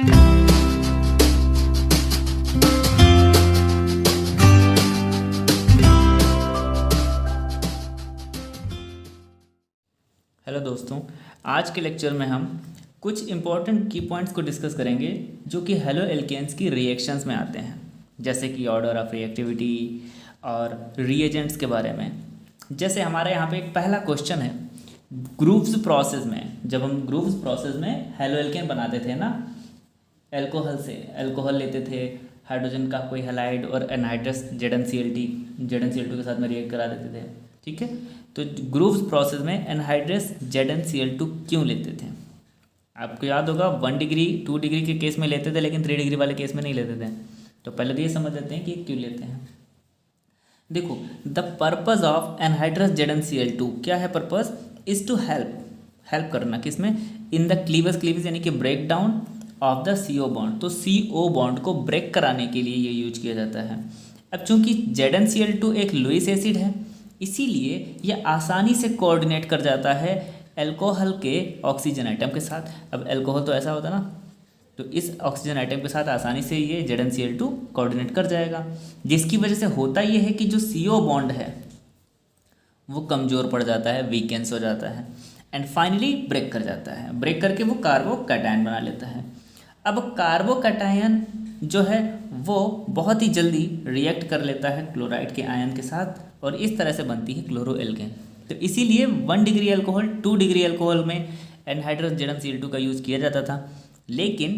Hello दोस्तों, आज के लेक्चर में हम कुछ इम्पॉर्टेंट की पॉइंट्स को डिस्कस करेंगे जो कि हेलो एल्केन्स की रिएक्शंस में आते हैं, जैसे कि ऑर्डर ऑफ रिएक्टिविटी और रिएजेंट्स के बारे में। जैसे हमारे यहाँ पे एक पहला क्वेश्चन है, ग्रुप्स प्रोसेस में, जब हम ग्रुप्स प्रोसेस में हेलो एल्केन बनाते थे ना, एल्कोहल से एल्कोहल लेते थे, हाइड्रोजन का कोई हैलाइड और एनहाइड्रस ZnCl2 के साथ में रिएक्ट करा देते थे। ठीक है, तो ग्रुप्स प्रोसेस में एनहाइड्रस ZnCl2 क्यों लेते थे? आपको याद होगा 1 डिग्री 2 डिग्री के केस में लेते थे, लेकिन 3 डिग्री वाले केस में नहीं लेते थे। तो पहले तो ये समझ लेते हैं कि क्यों लेते हैं। देखो, the purpose of anhydrous ZnCl2 क्या है? पर्पज़ इज़ टू हेल्प करना किसमें? इन द क्लीवेज यानी कि break down of the CO bond. तो CO बॉन्ड को ब्रेक कराने के लिए ये यूज किया जाता है। अब चूंकि ZnCl2 एक लुईस एसिड है, इसीलिए यह आसानी से कोऑर्डिनेट कर जाता है एल्कोहल के ऑक्सीजन आइटम के साथ। अब एल्कोहल तो ऐसा होता है ना, तो इस ऑक्सीजन आइटम के साथ आसानी से ये ZnCl2 कोऑर्डिनेट कर जाएगा, जिसकी वजह से होता ये है कि जो CO बॉन्ड है वो कमज़ोर पड़ जाता है, वीकेंस हो जाता है, एंड फाइनली ब्रेक कर जाता है। ब्रेक करके वो कार्बोकैटायन बना लेता है। अब कार्बोकैटायन जो है वो बहुत ही जल्दी रिएक्ट कर लेता है क्लोराइड के आयन के साथ, और इस तरह से बनती है क्लोरोएल्केन। तो इसीलिए 1 डिग्री अल्कोहल 2 डिग्री अल्कोहल में एनहाइड्रस ZnCl2 का यूज़ किया जाता था, लेकिन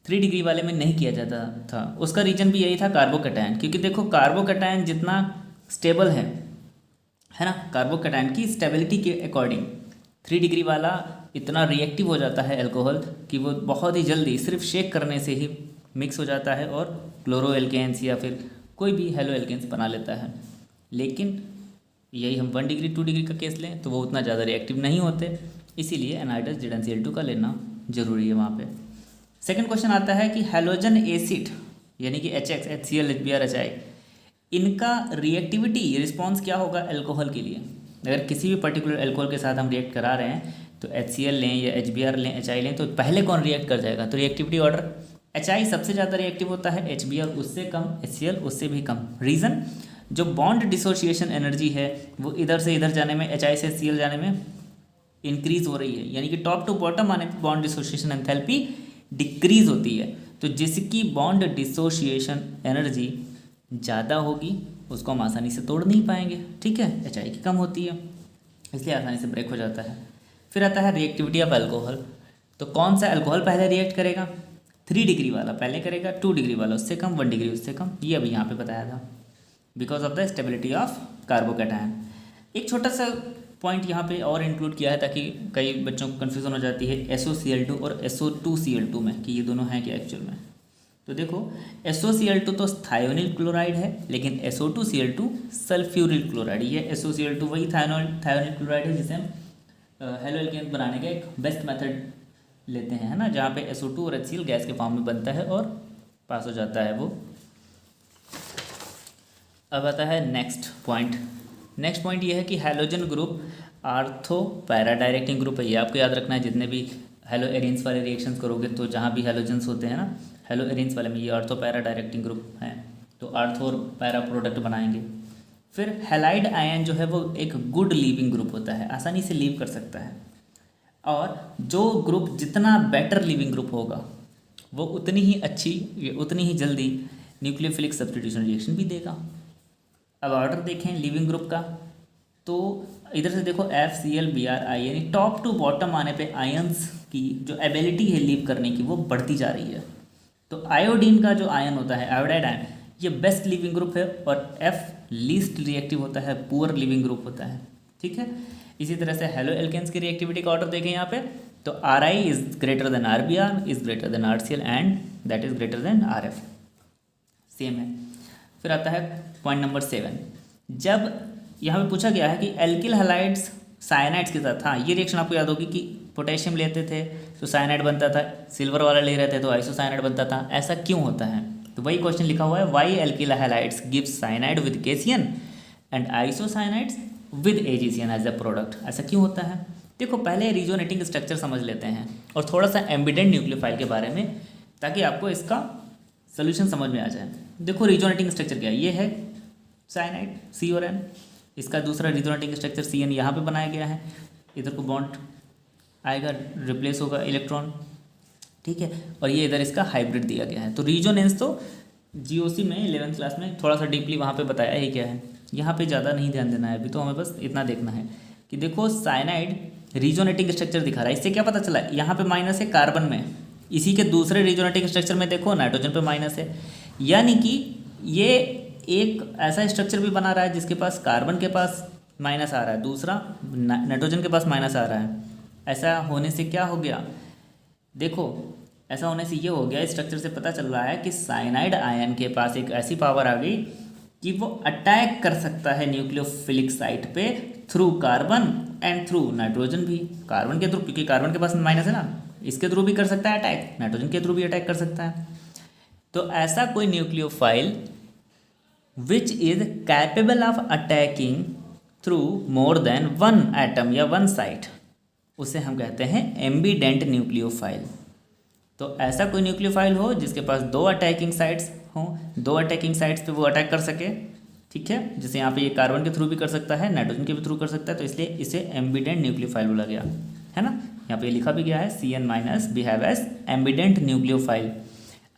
3 डिग्री वाले में नहीं किया जाता था। उसका रीज़न भी यही था, कार्बोकैटायन। क्योंकि देखो, कार्बोकैटायन जितना स्टेबल है ना, कार्बोकैटायन की स्टेबिलिटी के अकॉर्डिंग 3 डिग्री वाला इतना रिएक्टिव हो जाता है अल्कोहल कि वो बहुत ही जल्दी सिर्फ शेक करने से ही मिक्स हो जाता है और क्लोरोएल्केन्स या फिर कोई भी हेलो एल्केन्स बना लेता है। लेकिन यही हम 1 डिग्री 2 डिग्री का केस लें तो वो उतना ज़्यादा रिएक्टिव नहीं होते, इसीलिए एनहाइड्रस ZnCl2 का लेना ज़रूरी है वहाँ पे। सेकंड क्वेश्चन आता है कि हैलोजन एसिड यानी कि HX, HCl, HBr, HI, इनका रिएक्टिविटी रिस्पॉन्स क्या होगा एल्कोहल के लिए? अगर किसी भी पर्टिकुलर एल्कोहल के साथ हम रिएक्ट करा रहे हैं, तो HCl लें या HBr लें, HI लें, तो पहले कौन रिएक्ट कर जाएगा? तो रिएक्टिविटी ऑर्डर HI सबसे ज़्यादा रिएक्टिव होता है, HBr उससे कम, HCl उससे भी कम। रीज़न, जो बॉन्ड डिसोसिएशन एनर्जी है वो इधर से इधर जाने में, HI से HCl जाने में इंक्रीज हो रही है, यानी कि टॉप टू बॉटम आने पर बॉन्ड डिसोसिएशन एंथैल्पी डिक्रीज होती है। तो जिसकी बॉन्ड डिसोसिएशन एनर्जी ज़्यादा होगी उसको हम आसानी से तोड़ नहीं पाएंगे। ठीक है, HI की कम होती है, इसलिए आसानी से ब्रेक हो जाता है। फिर आता है रिएक्टिविटी ऑफ अल्कोहल। तो कौन सा अल्कोहल पहले रिएक्ट करेगा? 3 डिग्री वाला पहले करेगा, 2 डिग्री वाला उससे कम, 1 डिग्री उससे कम। ये अभी यहाँ पे बताया था, because of the stability of carbocation. एक छोटा सा पॉइंट यहाँ पे और इंक्लूड किया है ताकि कई बच्चों को कन्फ्यूज़न हो जाती है SOCl2 और SO2Cl2 में कि ये दोनों हैं क्या एक्चुअल में। तो देखो, SOCl2 तो थायोनिल क्लोराइड है, लेकिन SO2Cl2 सल्फ्यूरिल क्लोराइड। ये SOCl2 वही थायोनिल क्लोराइड है जिसे हम हेलो एल्केन बनाने का एक बेस्ट मेथड लेते हैं, है ना, जहाँ पे SO2 और HCl गैस के फॉर्म में बनता है और पास हो जाता है वो। अब आता है नेक्स्ट पॉइंट ये है कि halogen group ortho para directing group है। ये आपको याद रखना है, जितने भी हेलो एरिन्स वाले रिएक्शंस करोगे तो जहाँ भी हैलोजन्स होते हैं ना, हेलो एरिन्स वाले में ये आर्थो पैरा डायरेक्टिंग ग्रुप हैं, तो आर्थो और पैरा प्रोडक्ट बनाएंगे। फिर हैलाइड आयन जो है वो एक गुड लीविंग ग्रुप होता है, आसानी से लीव कर सकता है, और जो ग्रुप जितना बेटर लीविंग ग्रुप होगा वो उतनी ही अच्छी, उतनी ही जल्दी न्यूक्लियोफिलिक सब्स्टिट्यूशन रिएक्शन भी देगा। अब ऑर्डर देखें लीविंग ग्रुप का, तो इधर से देखो FCl, Br, I, यानी टॉप टू बॉटम आने पे आयंस की जो एबिलिटी है लीव करने की वो बढ़ती जा रही है। तो आयोडीन का जो आयन होता है, आयोडाइड आयन, ये बेस्ट लिविंग ग्रुप है, और F लीस्ट रिएक्टिव होता है, पुअर लिविंग ग्रुप होता है। ठीक है, इसी तरह से हेलो एल्केन्स की रिएक्टिविटी का ऑर्डर देखें यहाँ पे, तो Ri is greater than Rbr, is greater than RCl, and that is greater than Rf, same है। फिर आता है पॉइंट नंबर 7, जब यहाँ पे पूछा गया है कि एल्किल हैलाइड्स साइनाइड्स के साथ, हाँ ये रिएक्शन आपको याद होगी कि पोटेशियम लेते थे तो साइनाइड बनता था, सिल्वर वाला ले रहे थे तो आइसोसाइनाइड बनता था। ऐसा क्यों होता है? तो वही क्वेश्चन लिखा हुआ है, why alkyl halides gives cyanide with KCN and isocyanides with AgCN as a product. ऐसा क्यों होता है? देखो पहले रिजोनेटिंग स्ट्रक्चर समझ लेते हैं और थोड़ा सा एम्बिडेंट न्यूक्लियोफाइल के बारे में, ताकि आपको इसका सोल्यूशन समझ में आ जाए। देखो रिजोनेटिंग स्ट्रक्चर क्या है, ये है साइनाइड सी और एन, इसका दूसरा रिजोनेटिंग स्ट्रक्चर सी एन यहाँ पे बनाया गया है, इधर को बॉन्ड आएगा, रिप्लेस होगा इलेक्ट्रॉन, ठीक है, और ये इधर इसका हाइब्रिड दिया गया है। तो रिजोनेंस तो जीओसी में 11th क्लास में थोड़ा सा डीपली वहाँ पे बताया ही क्या है, यहाँ पे ज़्यादा नहीं ध्यान देना है अभी, तो हमें बस इतना देखना है कि देखो साइनाइड रिजोनेटिंग स्ट्रक्चर दिखा रहा है। इससे क्या पता चला, यहाँ पे माइनस है कार्बन में, इसी के दूसरे रिजोनेटिंग स्ट्रक्चर में देखो नाइट्रोजन पे माइनस है, यानी कि ये एक ऐसा स्ट्रक्चर भी बना रहा है जिसके पास कार्बन के पास माइनस आ रहा है, दूसरा नाइट्रोजन के पास माइनस आ रहा है। ऐसा होने से क्या हो गया, देखो ऐसा होने से ये हो गया, स्ट्रक्चर से पता चल रहा है कि साइनाइड आयन के पास एक ऐसी पावर आ गई कि वो अटैक कर सकता है न्यूक्लियोफिलिक साइट पे through carbon and through nitrogen भी, कार्बन के थ्रू, क्योंकि कार्बन के पास माइनस है ना, इसके थ्रू भी कर सकता है अटैक, नाइट्रोजन के थ्रू भी अटैक कर सकता है। तो ऐसा कोई nucleophile which is capable of attacking through more than one atom या वन साइट, उसे हम कहते हैं एम्बिडेंट न्यूक्लियोफाइल। तो ऐसा कोई न्यूक्लियोफाइल हो जिसके पास दो अटैकिंग साइट्स हों, दो अटैकिंग साइट्स पे वो अटैक कर सके, ठीक है, जैसे यहाँ पे ये कार्बन के थ्रू भी कर सकता है, नाइट्रोजन के भी थ्रू कर सकता है, तो इसलिए इसे एम्बिडेंट न्यूक्लियोफाइल बोला गया है ना। यहाँ पे लिखा भी गया है Cn minus behave as ambident nucleophile.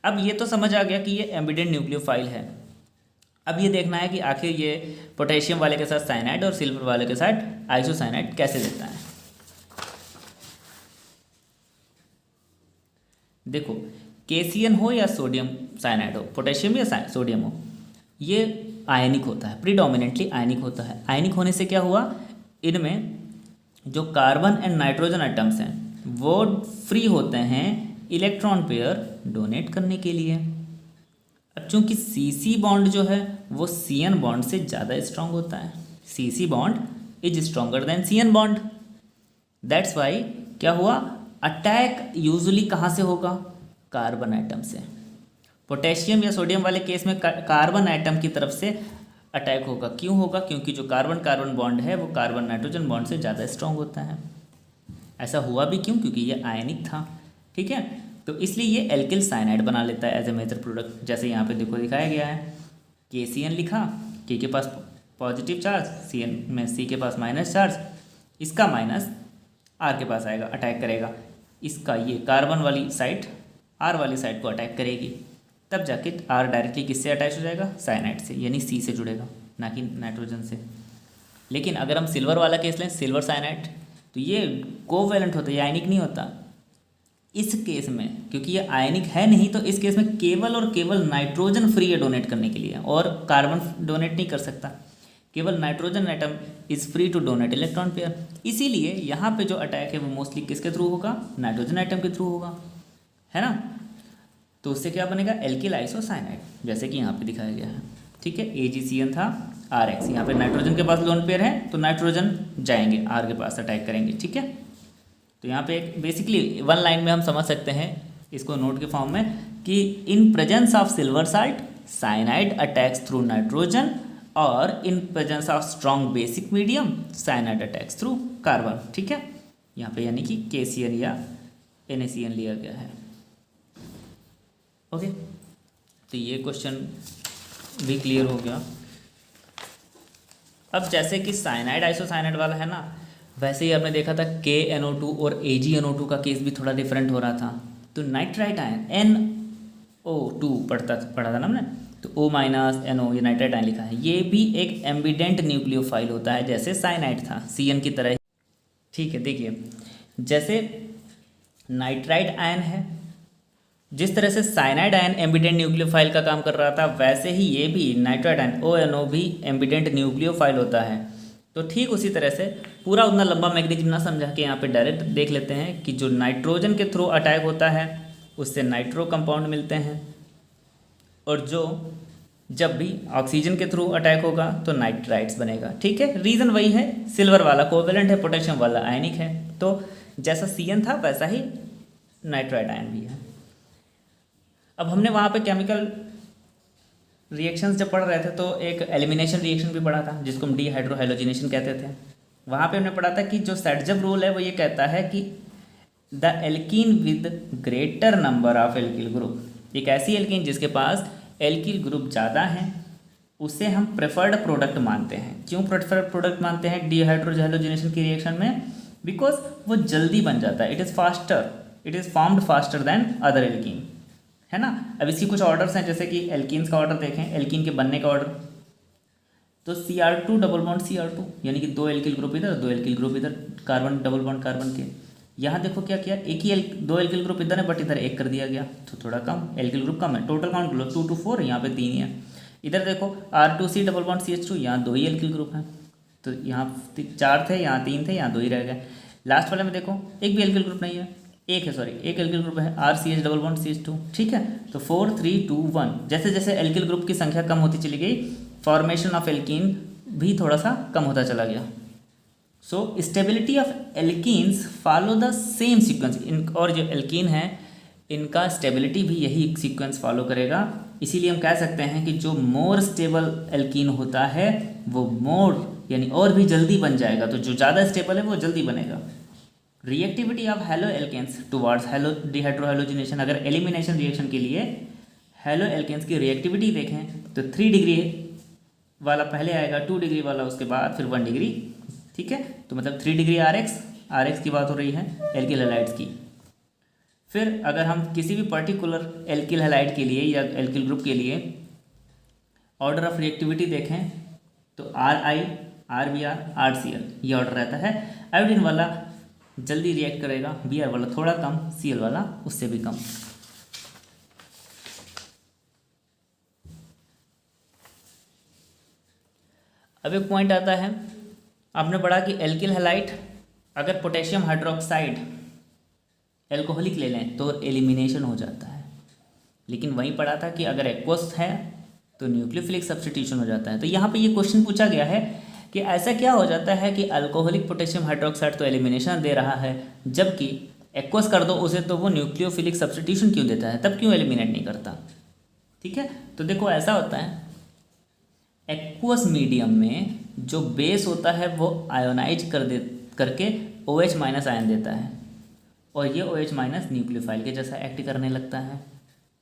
अब ये तो समझ आ गया कि ये एम्बिडेंट न्यूक्लियोफाइल है। अब ये देखना है कि आखिर ये पोटेशियम वाले के साथ साइनाइड और सिल्वर वाले के साथ आइसोसाइनाइड कैसे देता है। देखो KCN हो या सोडियम साइनाइड हो, पोटेशियम या सोडियम हो, ये आयनिक होता है, प्रीडोमिनेंटली आयनिक होता है। आयनिक होने से क्या हुआ, इनमें जो कार्बन एंड नाइट्रोजन एटम्स हैं वो फ्री होते हैं इलेक्ट्रॉन पेयर डोनेट करने के लिए। अब चूंकि CC बॉन्ड जो है वो CN बॉन्ड से ज़्यादा स्ट्रांग होता है, CC bond is stronger than CN bond, that's why क्या हुआ, अटैक यूजुअली कहाँ से होगा, कार्बन एटम से। पोटेशियम या सोडियम वाले केस में कार्बन एटम की तरफ से अटैक होगा। क्यों होगा, क्योंकि जो कार्बन कार्बन बॉन्ड है वो कार्बन नाइट्रोजन बॉन्ड से ज़्यादा स्ट्रॉन्ग होता है। ऐसा हुआ भी क्यों, क्योंकि ये आयनिक था, ठीक है, तो इसलिए ये एल्किल साइनाइड बना लेता है एज ए मेजर प्रोडक्ट। जैसे यहाँ पे देखो दिखाया गया है, KCN लिखा, K के पास पॉजिटिव चार्ज, CN में C के पास माइनस चार्ज, इसका माइनस R के पास आएगा, अटैक करेगा, इसका ये कार्बन वाली साइड R वाली साइड को अटैक करेगी, तब जाके R डायरेक्टली किससे अटैच हो जाएगा, साइनाइड से, यानी C से जुड़ेगा, ना कि नाइट्रोजन से। लेकिन अगर हम सिल्वर वाला केस लें, सिल्वर साइनाइड, तो ये कोवैलेंट होता है, ये आयनिक नहीं होता। इस केस में क्योंकि ये आयनिक है नहीं, तो इस केस में केवल और केवल नाइट्रोजन फ्री है डोनेट करने के लिए, और कार्बन डोनेट नहीं कर सकता, केवल nitrogen atom is free to donate electron pair. इसीलिए यहाँ पे जो अटैक है वो मोस्टली किसके थ्रू होगा, नाइट्रोजन एटम के थ्रू होगा, है ना। तो उससे क्या बनेगा, एल्किल आइसोसाइनाइड, जैसे कि यहाँ पे दिखाया गया है, ठीक है। AgCN था, RX, यहाँ पे नाइट्रोजन के पास लोन पेयर है तो नाइट्रोजन जाएंगे R के पास अटैक करेंगे, ठीक है। तो यहाँ पे एक बेसिकली वन लाइन में हम समझ सकते हैं इसको नोट के फॉर्म में कि in presence of silver salt cyanide attacks through nitrogen, और in presence of strong basic medium cyanide attacks through carbon, ठीक है। यहाँ पे यानी कि KCN या NaCN लिया गया है, ओके। तो ये क्वेश्चन भी क्लियर हो गया। अब जैसे कि साइनाइड आइसोसाइनाइड वाला है ना, वैसे ही हमने देखा था KNO2 और AgNO2 का केस भी थोड़ा डिफरेंट हो रहा था। तो नाइट्राइट आयन NO2 पढ़ा था ना हमने, तो O माइनस NO, ये नाइट्राइट आयन लिखा है, ये भी एक एम्बिडेंट न्यूक्लियोफाइल होता है, जैसे साइनाइड था CN की तरह, ठीक है। देखिए जैसे नाइट्राइट आयन है, जिस तरह से साइनाइड आयन एम्बिडेंट न्यूक्लियोफाइल का काम कर रहा था, वैसे ही ये भी नाइट्राइट आयन ONO भी एम्बिडेंट न्यूक्लियोफाइल होता है। तो ठीक उसी तरह से पूरा उतना लंबा मैग्नीज्म ना समझा के यहाँ पे डायरेक्ट देख लेते हैं कि जो नाइट्रोजन के थ्रू अटैक होता है उससे नाइट्रो कंपाउंड मिलते हैं, और जो जब भी ऑक्सीजन के थ्रू अटैक होगा तो नाइट्राइट्स बनेगा, ठीक है। रीज़न वही है, सिल्वर वाला कोवेलेंट है, पोटेशियम वाला आयनिक है, तो जैसा CN था वैसा ही नाइट्राइट आयन भी है। अब हमने वहाँ पे केमिकल रिएक्शंस जब पढ़ रहे थे तो एक एलिमिनेशन रिएक्शन भी पढ़ा था, जिसको हम डिहाइड्रोहाइलोजिनेशन कहते थे, वहाँ पे हमने पढ़ा था कि जो सेटजब रूल है वो ये कहता है कि the alkene with greater number of alkyl group, एक ऐसी एल्कीन जिसके पास एल्किल ग्रुप ज़्यादा हैं उसे हम प्रेफर्ड प्रोडक्ट मानते हैं। क्यों प्रेफर्ड प्रोडक्ट मानते हैं डिहाइड्रोजैलोजिनेशन की रिएक्शन में? बिकॉज वो जल्दी बन जाता है, it is faster, it is formed faster than other alkene, है ना। अब इसकी कुछ ऑर्डर्स हैं, जैसे कि एल्कीन्स का ऑर्डर देखें, एल्कीन के बनने का ऑर्डर, तो Cr2 डबल बॉन्ड Cr2 यानी कि 2 एल्किल ग्रुप इधर 2 एल्किल ग्रुप इधर, कार्बन डबल बॉन्ड कार्बन के। यहाँ देखो क्या किया, एक ही 2 एल्किल ग्रुप इधर है बट इधर एक कर दिया गया, तो थोड़ा कम एल्किल ग्रुप कम है। टोटल काउंट लो 2 to 4, यहाँ पे 3 ही है। इधर देखो R2C डबल बॉन्ड CH2, यहाँ 2 ही एल्किल ग्रुप हैं, तो यहाँ 4 थे, यहाँ 3 थे, यहाँ 2 ही रह गए। लास्ट वाले में देखो एक भी एल्किल ग्रुप नहीं है, एक है, सॉरी एक एल्किल ग्रुप है RCH डबल बॉन्ड CH2, ठीक है। तो 4 3 2 1, जैसे जैसे एल्किल ग्रुप की संख्या कम होती चली गई फॉर्मेशन ऑफ एल्कीन भी थोड़ा सा कम होता चला गया। So stability of alkenes follow the same sequence, और जो एल्कीन है इनका स्टेबिलिटी भी यही सीक्वेंस फॉलो करेगा। इसीलिए हम कह सकते हैं कि जो मोर स्टेबल एल्कीन होता है वो मोर यानी और भी जल्दी बन जाएगा, तो जो ज़्यादा स्टेबल है वो जल्दी बनेगा। Reactivity of halo alkanes towards halo dehydrohalogenation, अगर एलिमिनेशन रिएक्शन के लिए हेलो एल्केन्स की रिएक्टिविटी देखें तो 3 डिग्री वाला पहले आएगा, 2 डिग्री वाला उसके बाद, फिर 1 डिग्री, ठीक है। तो मतलब 3 डिग्री RX की बात हो रही है एल्किल हैलाइड्स की। फिर अगर हम किसी भी पर्टिकुलर एल्किल हैलाइड के लिए या एल्किल ग्रुप के लिए ऑर्डर ऑफ रिएक्टिविटी देखें तो RI RBr RCl ये ऑर्डर रहता है। आयोडीन वाला जल्दी रिएक्ट करेगा, Br वाला थोड़ा कम, Cl वाला उससे भी कम। अब एक पॉइंट आता है, आपने पढ़ा कि एल्किल हैलाइड अगर पोटेशियम हाइड्रोक्साइड एल्कोहलिक ले लें तो एलिमिनेशन हो जाता है, लेकिन वहीं पढ़ा था कि अगर एक्वस है तो न्यूक्लियोफिलिक सब्स्टिट्यूशन हो जाता है। तो यहाँ पे ये क्वेश्चन पूछा गया है कि ऐसा क्या हो जाता है कि अल्कोहलिक पोटेशियम हाइड्रोक्साइड तो एलिमिनेशन दे रहा है, जबकि एक्वस कर दो उसे तो वो न्यूक्लियोफिलिक सब्स्टिट्यूशन क्यों देता है, तब क्यों एलिमिनेट नहीं करता? ठीक है, तो देखो ऐसा होता है, एक्वस मीडियम में जो बेस होता है वो आयोनाइज करके OH माइनस आयन देता है, और ये OH माइनस न्यूक्लियोफाइल के जैसा एक्ट करने लगता है,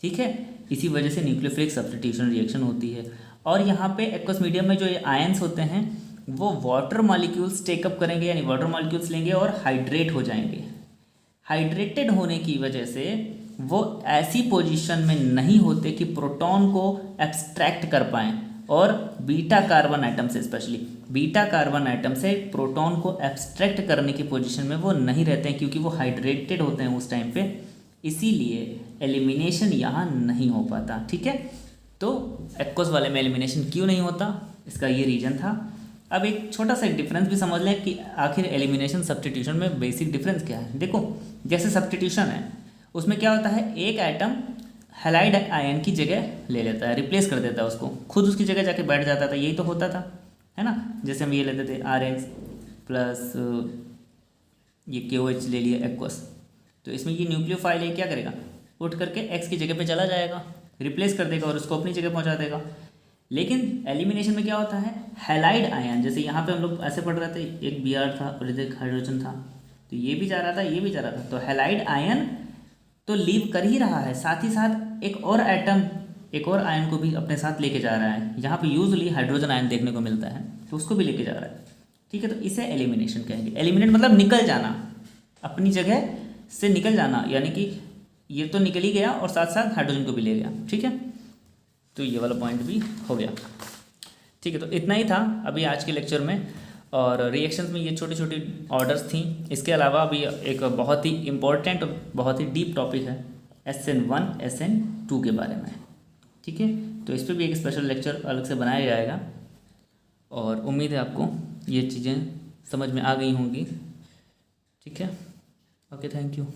ठीक है। इसी वजह से न्यूक्लियोफिलिक सब्स्टिट्यूशन रिएक्शन होती है। और यहाँ पे एक्वस मीडियम में जो ये आयन्स होते हैं वो वाटर मॉलिक्यूल्स टेकअप करेंगे, यानी वाटर मॉलिक्यूल्स लेंगे और हाइड्रेट हो जाएंगे। हाइड्रेटेड होने की वजह से वो ऐसी पोजीशन में नहीं होते कि प्रोटॉन को एब्स्ट्रैक्ट कर पाएँ, और बीटा कार्बन आइटम से, स्पेशली बीटा कार्बन आइटम से प्रोटॉन को एब्स्ट्रैक्ट करने की पोजीशन में वो नहीं रहते हैं, क्योंकि वो हाइड्रेटेड होते हैं उस टाइम पे, इसीलिए एलिमिनेशन यहाँ नहीं हो पाता, ठीक है। तो एक्वस वाले में एलिमिनेशन क्यों नहीं होता, इसका ये रीज़न था। अब एक छोटा सा डिफरेंस भी समझ लें कि आखिर एलिमिनेशन सब्स्टिट्यूशन में बेसिक डिफरेंस क्या है। देखो जैसे सब्स्टिट्यूशन है उसमें क्या होता है, एक आइटम हैलाइड आयन की जगह ले लेता है, रिप्लेस कर देता है उसको, खुद उसकी जगह जाके बैठ जाता था, यही तो होता था, है ना। जैसे हम ये लेते थे RX प्लस ये KOH ले लिया एक्वस, तो इसमें ये न्यूक्लियोफाइल है क्या करेगा, उठ करके X की जगह पे चला जाएगा, रिप्लेस कर देगा और उसको अपनी जगह पहुंचा देगा। लेकिन एलिमिनेशन में क्या होता है, हैलाइड आयन, जैसे यहाँ पे हम लोग ऐसे पढ़ रहे थे, एक Br था और इधर हाइड्रोजन था, तो ये भी जा रहा था ये भी जा रहा था, तो हैलाइड आयन तो लीव कर ही रहा है, साथ ही साथ एक और एटम एक और आयन को भी अपने साथ लेके जा रहा है। यहाँ पे यूजुअली हाइड्रोजन आयन देखने को मिलता है, तो उसको भी लेके जा रहा है, ठीक है। तो इसे एलिमिनेशन कहेंगे। एलिमिनेट मतलब निकल जाना, अपनी जगह से निकल जाना, यानी कि ये तो निकल ही गया और साथ साथ हाइड्रोजन को भी ले गया, ठीक है। तो ये वाला पॉइंट भी हो गया, ठीक है। तो इतना ही था अभी आज के लेक्चर में, और रिएक्शंस में ये छोटी छोटी ऑर्डर्स थी। इसके अलावा अभी एक बहुत ही इम्पोर्टेंट और बहुत ही डीप टॉपिक है SN1 SN2 के बारे में, ठीक है। तो इस पर भी एक स्पेशल लेक्चर अलग से बनाया जाएगा, और उम्मीद है आपको ये चीज़ें समझ में आ गई होंगी, ठीक है। Okay, thank you.